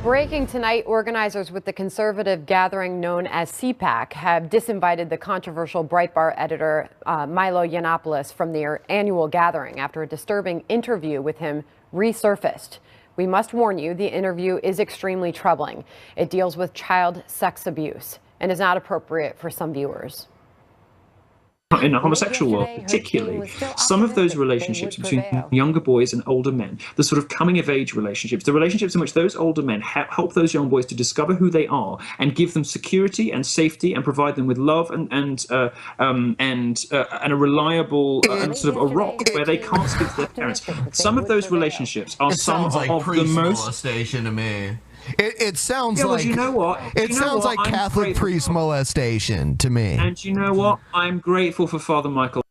Breaking tonight, organizers with the conservative gathering known as CPAC have disinvited the controversial Breitbart editor Milo Yiannopolous from their annual gathering after a disturbing interview with him resurfaced. We must warn you, the interview is extremely troubling. It deals with child sex abuse and is not appropriate for some viewers. In the homosexual world, particularly, some of those relationships between younger boys and older men, the sort of coming-of-age relationships, the relationships in which those older men help those young boys to discover who they are and give them security and safety and provide them with love and a reliable and sort of a rock where they can't speak to their parents. Some of those relationships are some of the most molestation to me. It sounds well, like you know what? It sounds like Catholic priest molestation to me. And you know what? I'm grateful for Father Michael.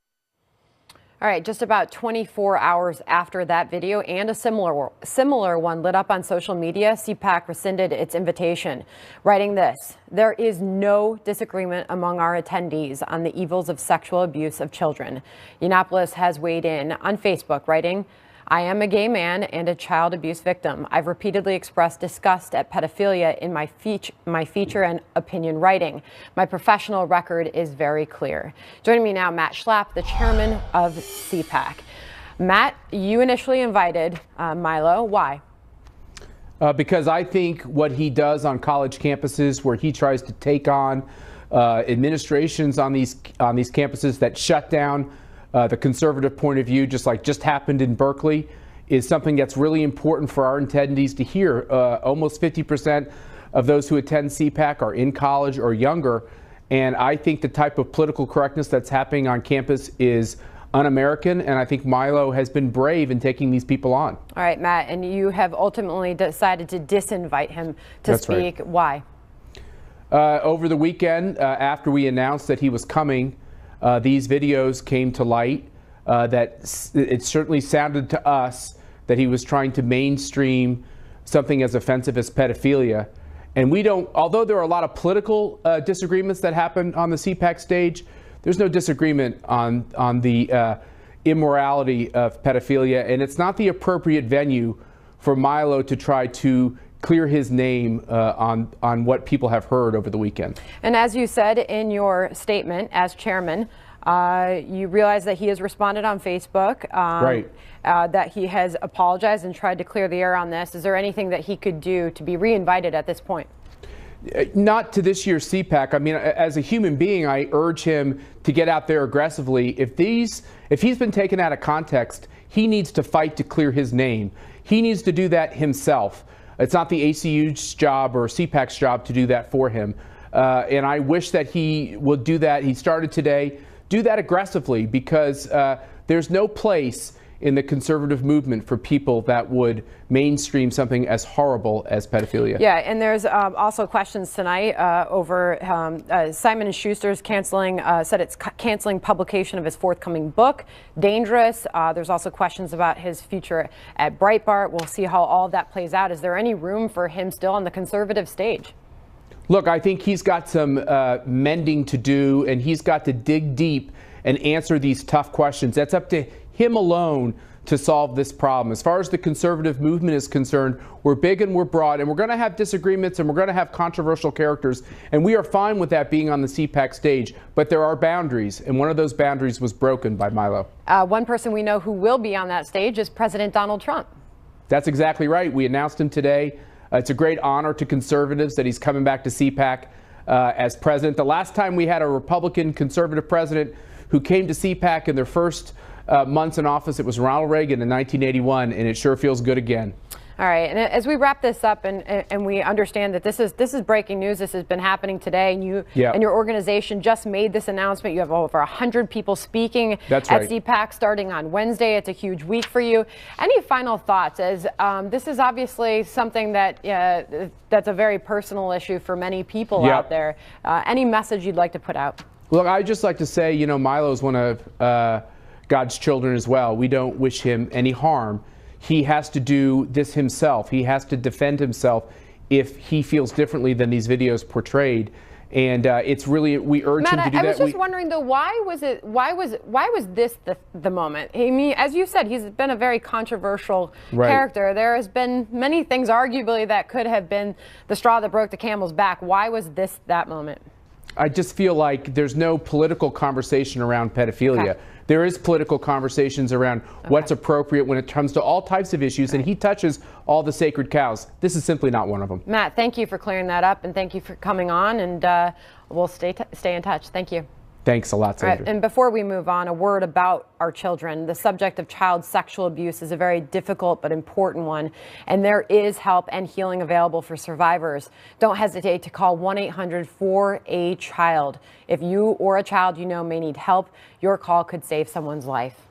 All right, just about 24 hours after that video and a similar one lit up on social media, CPAC rescinded its invitation, writing this: "There is no disagreement among our attendees on the evils of sexual abuse of children." Yiannopolous has weighed in on Facebook, writing, "I am a gay man and a child abuse victim. I've repeatedly expressed disgust at pedophilia in my feature and opinion writing. My professional record is very clear." Joining me now, Matt Schlapp, the chairman of CPAC. Matt, you initially invited Milo. Why? Because I think what he does on college campuses, where he tries to take on administrations on these campuses that shut down the conservative point of view, just happened in Berkeley, is something that's really important for our attendees to hear. Almost 50% of those who attend CPAC are in college or younger, and I think the type of political correctness that's happening on campus is un-American, and I think Milo has been brave in taking these people on. All right, Matt, and you have ultimately decided to disinvite him to speak. Right. Why? Over the weekend, after we announced that he was coming, these videos came to light that it certainly sounded to us that he was trying to mainstream something as offensive as pedophilia. And we don't, although there are a lot of political disagreements that happen on the CPAC stage, there's no disagreement on the immorality of pedophilia. And it's not the appropriate venue for Milo to try to clear his name on what people have heard over the weekend. And as you said in your statement as chairman, you realize that he has responded on Facebook, right. That he has apologized and tried to clear the air on this. Is there anything that he could do to be reinvited at this point? Not to this year's CPAC. I mean, as a human being, I urge him to get out there aggressively. If he's been taken out of context, he needs to fight to clear his name. He needs to do that himself. It's not the ACU's job or CPAC's job to do that for him. And I wish that he would do that. He started today. Do that aggressively, because there's no place in the conservative movement for people that would mainstream something as horrible as pedophilia. Yeah, and there's also questions tonight over Simon & Schuster's said it's canceling publication of his forthcoming book, Dangerous. There's also questions about his future at Breitbart. We'll see how all of that plays out. Is there any room for him still on the conservative stage? Look, I think he's got some mending to do, and he's got to dig deep and answer these tough questions. That's up to him alone to solve this problem. As far as the conservative movement is concerned, we're big and we're broad, and we're going to have disagreements and we're going to have controversial characters, and we are fine with that being on the CPAC stage, but there are boundaries, and one of those boundaries was broken by Milo. One person we know who will be on that stage is President Donald Trump. That's exactly right. We announced him today. It's a great honor to conservatives that he's coming back to CPAC as president. The last time we had a Republican conservative president who came to CPAC in their first months in office, it was Ronald Reagan in 1981, and it sure feels good again. All right, and as we wrap this up, and we understand that this is breaking news. This has been happening today, and you and your organization just made this announcement. You have over 100 people speaking at CPAC starting on Wednesday. It's a huge week for you. Any final thoughts? As this is obviously something that that's a very personal issue for many people out there. Any message you'd like to put out? Look, I'd just like to say, you know, Milo is one of God's children as well. We don't wish him any harm. He has to do this himself. He has to defend himself if he feels differently than these videos portrayed. And it's really, we urge him to do that. I was just wondering though, why was this the moment? I mean, as you said, he's been a very controversial character. There has been many things arguably that could have been the straw that broke the camel's back. Why was this that moment? I just feel like there's no political conversation around pedophilia. Okay. There is political conversations around what's appropriate when it comes to all types of issues, and he touches all the sacred cows. This is simply not one of them. Matt, thank you for clearing that up, and thank you for coming on, and we'll stay in touch. Thank you. Thanks a lot, Sandra. Right, and before we move on, a word about our children. The subject of child sexual abuse is a very difficult but important one, and there is help and healing available for survivors. Don't hesitate to call 1-800-4A-CHILD. If you or a child you know may need help, your call could save someone's life.